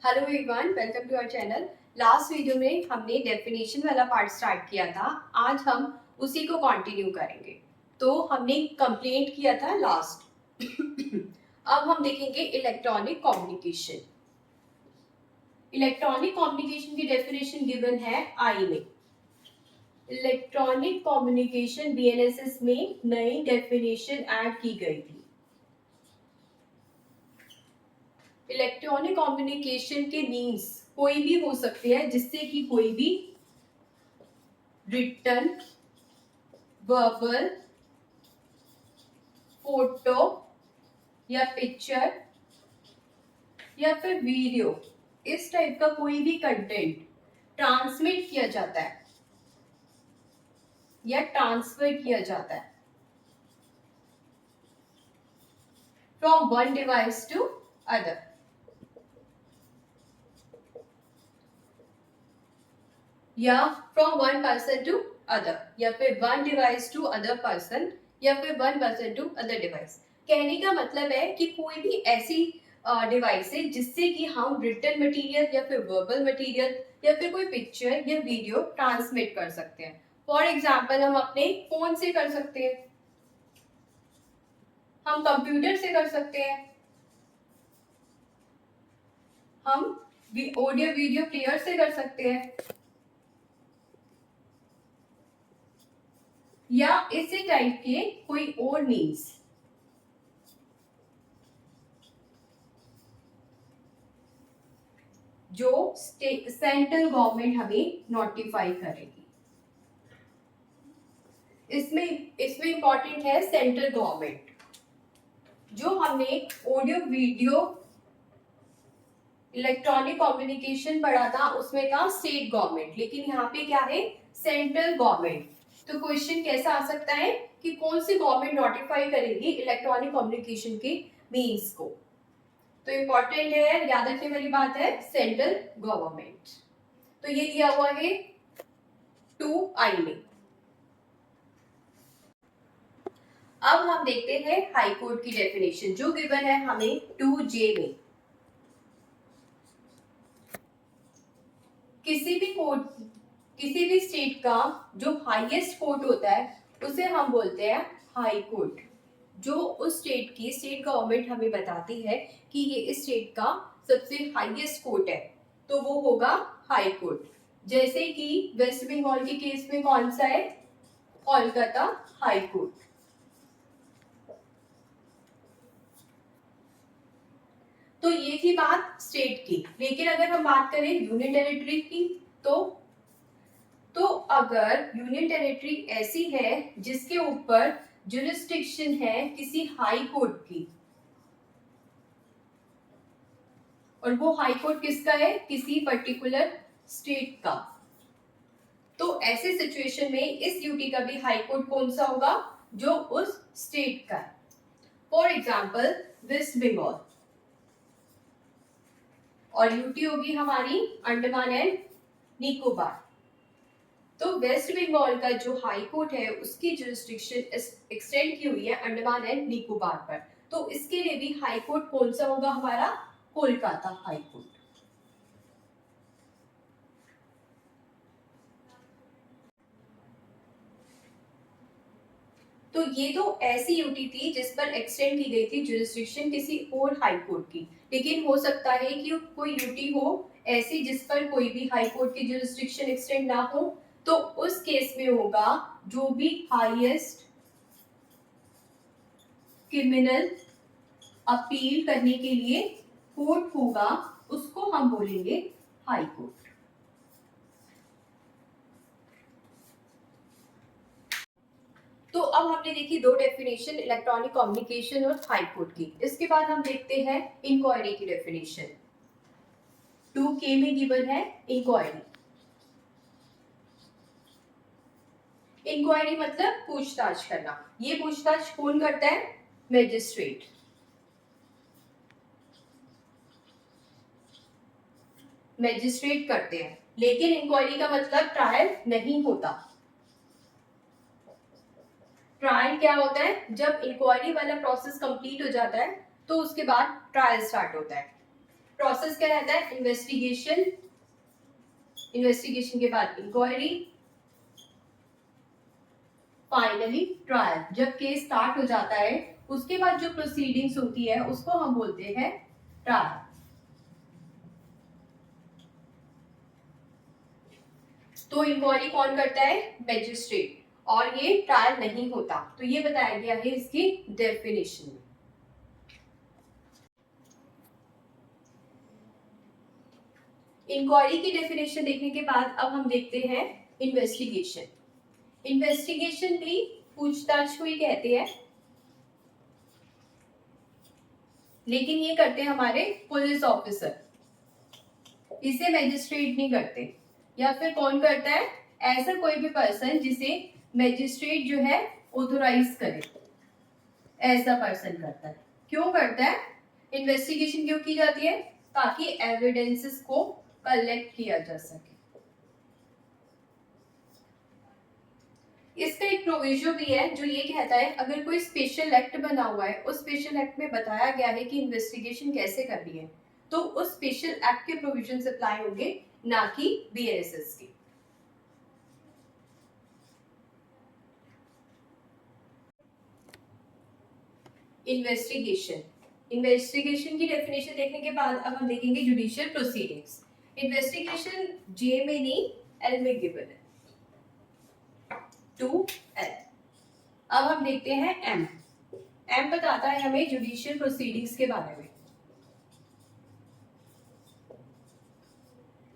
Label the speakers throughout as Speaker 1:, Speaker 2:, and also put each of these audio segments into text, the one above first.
Speaker 1: Hello everyone, welcome to our channel. Last video में हमने definition वाला पार्ट स्टार्ट किया था। आज हम उसी को कंटिन्यू करेंगे। तो हमने कंप्लेंट किया था लास्ट। अब हम देखेंगे इलेक्ट्रॉनिक कम्युनिकेशन। इलेक्ट्रॉनिक कम्युनिकेशन की डेफिनेशन गिवन है आई में। इलेक्ट्रॉनिक कम्युनिकेशन बीएनएसएस में नई डेफिनेशन ऐड की गई थी। इलेक्ट्रॉनिक कम्युनिकेशन के मीन्स कोई भी हो सकते हैं, जिससे कि कोई भी रिटन, वर्बल, फोटो या पिक्चर या फिर वीडियो, इस टाइप का कोई भी कंटेंट ट्रांसमिट किया जाता है या ट्रांसफर किया जाता है from one device to other. या from one person to other, या फिर one device to other person, या फिर one person to other device. कहने का मतलब है कि कोई भी ऐसी डिवाइस है जिससे कि हम रिटन मटेरियल या फिर वर्बल मटेरियल या फिर कोई पिक्चर या वीडियो ट्रांसमिट कर सकते हैं। फॉर एग्जाम्पल हम अपने फोन से कर सकते हैं, हम कंप्यूटर से कर सकते हैं, हम ऑडियो वीडियो प्लेयर से कर सकते हैं, या इसी टाइप के कोई और मीन्स। जो सेंट्रल गवर्नमेंट हमें नोटिफाई करेगी। इसमें इसमें इंपॉर्टेंट है सेंट्रल गवर्नमेंट। जो हमने ऑडियो वीडियो इलेक्ट्रॉनिक कम्युनिकेशन पढ़ा था उसमें था स्टेट गवर्नमेंट, लेकिन यहाँ पे क्या है, सेंट्रल गवर्नमेंट। तो क्वेश्चन कैसा आ सकता है कि कौन सी गवर्नमेंट नोटिफाई करेगी इलेक्ट्रॉनिक कम्युनिकेशन के मीन्स को। तो इंपॉर्टेंट है, याद रखने वाली बात है सेंट्रल गवर्नमेंट। तो ये दिया हुआ है 2I में। अब हम देखते हैं हाई कोर्ट की डेफिनेशन जो गिवन है हमें 2J में। किसी भी स्टेट का जो हाईएस्ट कोर्ट होता है उसे हम बोलते हैं हाई कोर्ट। जो उस स्टेट की स्टेट गवर्नमेंट हमें बताती है कि ये इस स्टेट का सबसे हाईएस्ट कोर्ट है, तो वो होगा हाई कोर्ट। जैसे कि वेस्ट बंगाल के केस में कौन सा है, कोलकाता हाई कोर्ट। तो ये थी बात स्टेट की। लेकिन अगर हम बात करें यूनियन टेरिटरी की, तो अगर यूनियन टेरिटरी ऐसी है जिसके ऊपर जुरिस्डिक्शन है किसी हाई कोर्ट की, और वो हाई कोर्ट किसका है, किसी पर्टिकुलर स्टेट का, तो ऐसे सिचुएशन में इस यूटी का भी हाई कोर्ट कौन सा होगा, जो उस स्टेट का है। फॉर एग्जाम्पल वेस्ट बंगाल, और यूटी होगी हमारी अंडमान एंड निकोबार। तो वेस्ट बंगाल का जो हाई कोर्ट है उसकी जुरिस्डिक्शन एक्सटेंड की हुई है अंडमान एंड निकोबार पर, तो इसके लिए भी हाई कोर्ट कौन सा होगा हमारा, कोलकाता हाई कोर्ट। तो ये तो ऐसी यूटी थी जिस पर एक्सटेंड की गई थी जुरिस्डिक्शन किसी और हाई कोर्ट की। लेकिन हो सकता है कि कोई यूटी हो ऐसी जिस पर कोई भी हाई कोर्ट की जुरिस्डिक्शन एक्सटेंड ना हो, तो उस केस में होगा जो भी हाईएस्ट क्रिमिनल अपील करने के लिए कोर्ट होगा उसको हम बोलेंगे हाई कोर्ट। तो अब हमने देखी दो डेफिनेशन, इलेक्ट्रॉनिक कम्युनिकेशन और हाई कोर्ट की। इसके बाद हम देखते हैं इंक्वायरी की डेफिनेशन। 2K में गिवन है इंक्वायरी। इंक्वायरी मतलब पूछताछ करना। ये पूछताछ कौन करता है, मैजिस्ट्रेट। मैजिस्ट्रेट करते हैं, लेकिन इंक्वायरी का मतलब ट्रायल नहीं होता। ट्रायल क्या होता है, जब इंक्वायरी वाला प्रोसेस कंप्लीट हो जाता है तो उसके बाद ट्रायल स्टार्ट होता है। प्रोसेस क्या रहता है? इन्वेस्टिगेशन, इन्वेस्टिगेशन के बाद इंक्वायरी, फाइनली ट्रायल। जब केस स्टार्ट हो जाता है उसके बाद जो प्रोसीडिंग्स होती है उसको हम बोलते हैं ट्रायल। तो इंक्वायरी कौन करता है? मैजिस्ट्रेट। और ये ट्रायल नहीं होता, तो ये बताया गया है इसकी डेफिनेशन में। इंक्वायरी की डेफिनेशन देखने के बाद अब हम देखते हैं इन्वेस्टिगेशन। इन्वेस्टिगेशन भी पूछताछ को ही कहते हैं, लेकिन ये करते हैं हमारे पुलिस ऑफिसर, इसे मैजिस्ट्रेट नहीं करते। या फिर कौन करता है? ऐसा कोई भी पर्सन जिसे मैजिस्ट्रेट जो है ऑथोराइज करे, ऐसा पर्सन करता है। क्यों करता है? इन्वेस्टिगेशन क्यों की जाती है? ताकि एविडेंसेस को कलेक्ट किया जा सके। इसका एक प्रोविजन भी है जो ये कहता है अगर कोई स्पेशल एक्ट बना हुआ है, उस स्पेशल एक्ट में बताया गया है कि इन्वेस्टिगेशन कैसे करनी है, तो उस स्पेशल एक्ट के प्रोविजन अप्लाई होंगे, ना कि बीएनएसएस के। इन्वेस्टिगेशन, इन्वेस्टिगेशन की डेफिनेशन देखने के बाद अब हम देखेंगे जुडिशियल प्रोसीडिंग्स। इन्वेस्टिगेशन जे में नहीं, एल में गिवन है, 2L। अब हम देखते हैं एम। एम बताता है हमें जुडिशियल प्रोसीडिंग्स के बारे में।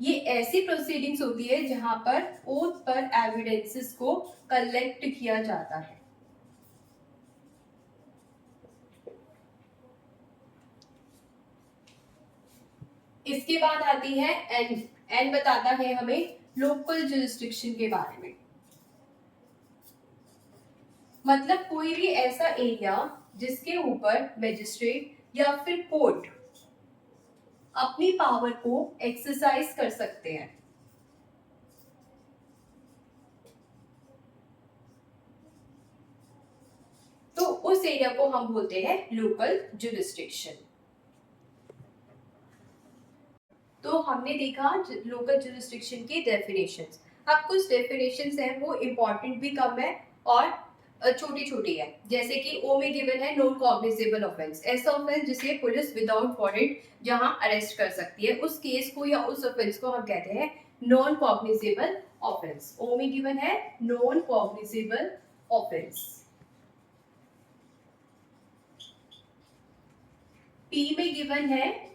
Speaker 1: ये ऐसी प्रोसीडिंग्स होती है जहां पर ओथ पर एविडेंसेस को कलेक्ट किया जाता है। इसके बाद आती है एन। एन बताता है हमें लोकल जुरिस्डिक्शन के बारे में। मतलब कोई भी ऐसा एरिया जिसके ऊपर मजिस्ट्रेट या फिर कोर्ट अपनी पावर को एक्सरसाइज कर सकते हैं। तो उस एरिया को हम बोलते हैं लोकल जुरिस्डिक्शन। तो हमने देखा लोकल जुरिस्डिक्शन की डेफिनेशंस। अब कुछ डेफिनेशंस हैं वो इम्पोर्टेंट भी कम है और छोटी छोटी है। जैसे कि ओ में गिवन है नॉन कॉग्निजेबल ऑफेंस, ऐसा ऑफेंस जिसे पुलिस विदाउट वारंट जहां अरेस्ट कर सकती है, उस केस को या उस ऑफेंस को हम कहते हैं नॉन कॉग्निजेबल ऑफेंस। ओ में गिवन है नॉन कॉग्निजेबल ऑफेंस। पी में गिवन है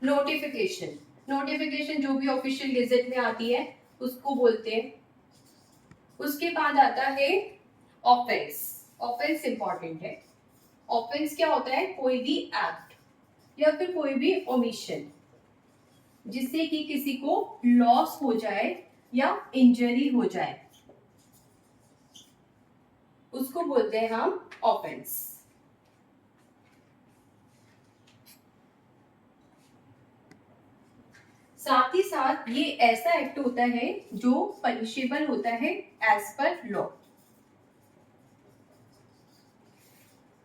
Speaker 1: नोटिफिकेशन। नोटिफिकेशन जो भी ऑफिशियल गेजेट में आती है उसको बोलते हैं। उसके बाद आता है ऑफेंस। ऑफेंस इंपॉर्टेंट है। ऑफेंस क्या होता है? कोई भी एक्ट या फिर कोई भी ओमिशन जिससे कि किसी को लॉस हो जाए या इंजरी हो जाए, उसको बोलते हैं हम ऑफेंस। साथ ही साथ ये ऐसा एक्ट होता है जो पनिशेबल होता है एज पर लॉ।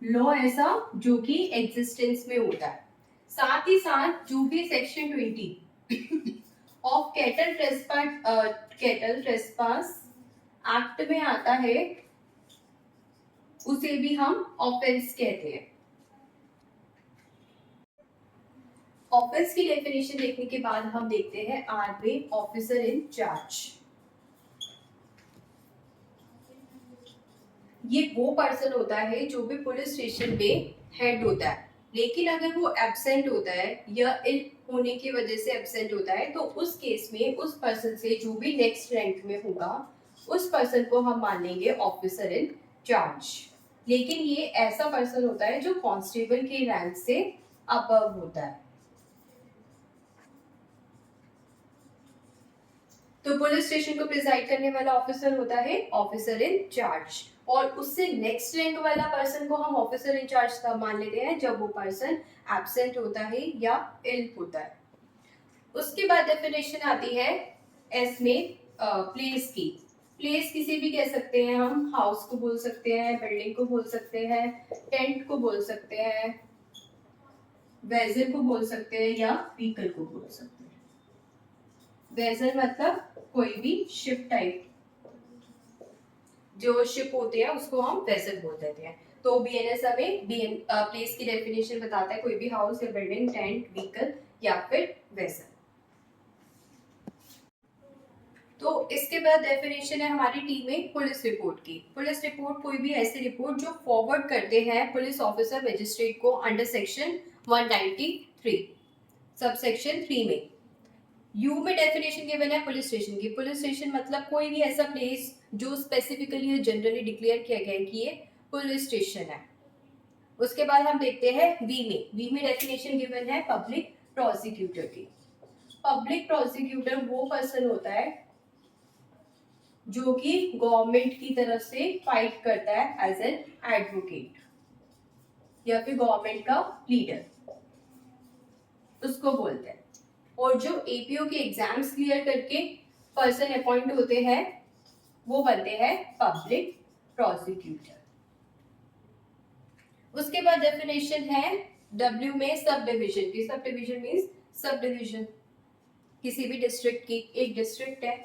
Speaker 1: लॉ ऐसा जो कि एग्जिस्टेंस में होता है। साथ ही साथ जो भी section 20 of cattle trespass act में आता है उसे भी हम ऑफेंस कहते हैं। ऑफेंस की डेफिनेशन देखने के बाद हम देखते हैं आर में ऑफिसर इन चार्ज। ये वो पर्सन होता है जो भी पुलिस स्टेशन पे हेड होता है, लेकिन अगर वो एब्सेंट होता है या इल होने की वजह से एब्सेंट होता है, तो उस केस में उस पर्सन से जो भी नेक्स्ट रैंक में होगा उस पर्सन को हम मान लेंगे ऑफिसर इन चार्ज। लेकिन ये ऐसा पर्सन होता है जो कांस्टेबल के रैंक से अबव होता है। तो पुलिस स्टेशन को प्रिजाइड करने वाला ऑफिसर होता है ऑफिसर इन चार्ज, और उससे नेक्स्ट रैंक वाला पर्सन को हम ऑफिसर इन चार्ज तब मान लेते हैं जब वो पर्सन एब्सेंट होता है या इल होता है। उसके बाद डेफिनेशन आती है एस में प्लेस की। प्लेस किसी भी कह सकते हैं हम, हाउस को बोल सकते हैं, बिल्डिंग को बोल सकते हैं, टेंट को बोल सकते हैं, वेसल को बोल सकते हैं या व्हीकल को बोल सकते हैं। वेसल मतलब कोई भी शिप टाइप, जो शिप होते हैं उसको हम वेसल बोल देते हैं। तो बीएनएस हमें प्लेस की डेफिनेशन बताता है, कोई भी हाउस या बिल्डिंग, टेंट, व्हीकल या फिर वेसल। तो इसके बाद डेफिनेशन है हमारी टीम में पुलिस रिपोर्ट की। पुलिस रिपोर्ट कोई भी ऐसी रिपोर्ट जो फॉरवर्ड करते हैं पुलिस ऑफिसर मजिस्ट्रेट को अंडर सेक्शन 193 सब सेक्शन 3 में। यू में डेफिनेशन गिवन है पुलिस स्टेशन की। पुलिस स्टेशन मतलब कोई भी ऐसा प्लेस जो स्पेसिफिकली या जनरली डिक्लेयर किया गया है कि ये पुलिस स्टेशन है। उसके बाद हम देखते हैं वी में। वी में डेफिनेशन गिवन है पब्लिक प्रोसिक्यूटर की। पब्लिक प्रोसिक्यूटर वो पर्सन होता है जो कि गवर्नमेंट की तरफ से फाइट करता है एज एन एडवोकेट या फिर गवर्नमेंट का लीडर, उसको बोलते हैं। और जो एपीओ के एग्जाम्स क्लियर करके पर्सन अपॉइंट होते हैं वो बनते हैं पब्लिक प्रोसिक्यूटर। उसके बाद डेफिनेशन है डब्ल्यू में सब डिविजन की। Sub division means sub division किसी भी डिस्ट्रिक्ट की। एक डिस्ट्रिक्ट है,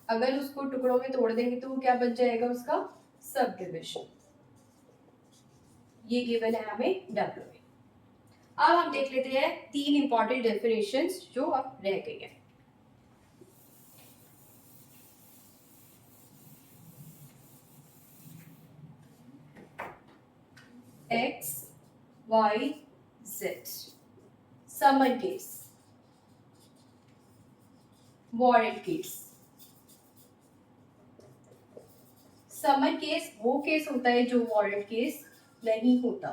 Speaker 1: अगर उसको टुकड़ों में तोड़ देंगे तो वो क्या बन जाएगा, उसका सब डिविजन। ये गिवन है हमें डब्ल्यू में। अब हम देख लेते हैं 3 इंपॉर्टेंट डेफिनेशंस जो अब रह गई है। X y z, summon case, warrant case. Summon case वो केस होता है जो वारंट केस नहीं होता।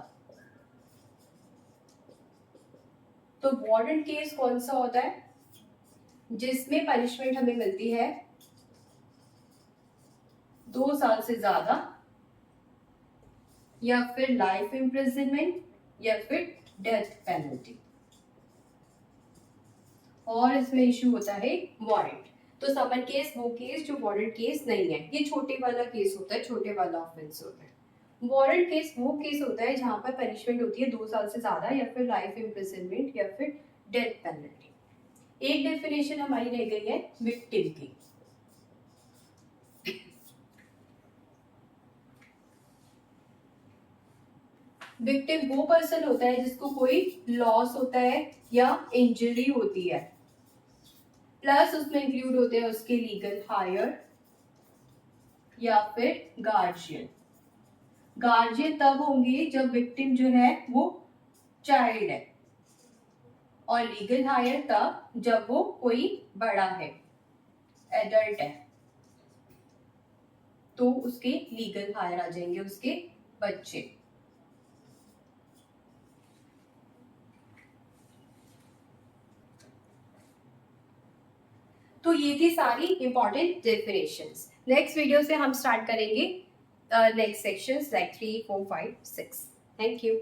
Speaker 1: तो वारंट केस कौन सा होता है, जिसमें पनिशमेंट हमें मिलती है 2 साल से ज्यादा या फिर लाइफ इम्प्रिजनमेंट या फिर डेथ पेनल्टी, और इसमें इशू होता है वारंट। तो समन केस वो केस जो वारंट केस नहीं है, ये छोटे वाला केस होता है, छोटे वाला ऑफेंस होता है। वारंट केस वो केस होता है जहां पर पनिशमेंट होती है 2 साल से ज्यादा या फिर लाइफ इम्प्रिजनमेंट या फिर डेथ पेनल्टी। एक डेफिनेशन हमारी रह गई है विक्टिम की। विक्टिम वो पर्सन होता है जिसको कोई लॉस होता है या इंजरी होती है, प्लस उसमें इंक्लूड होते हैं उसके लीगल हायर या फिर गार्जियन। गार्जियन तब होंगे जब विक्टिम जो है वो चाइल्ड है, और लीगल हायर तब जब वो कोई बड़ा है, एडल्ट है, तो उसके लीगल हायर आ जाएंगे उसके बच्चे। तो ये थी सारी इंपॉर्टेंट डेफिनेशंस। नेक्स्ट वीडियो से हम स्टार्ट करेंगे next sections like 3, 4, 5, 6। Thank you.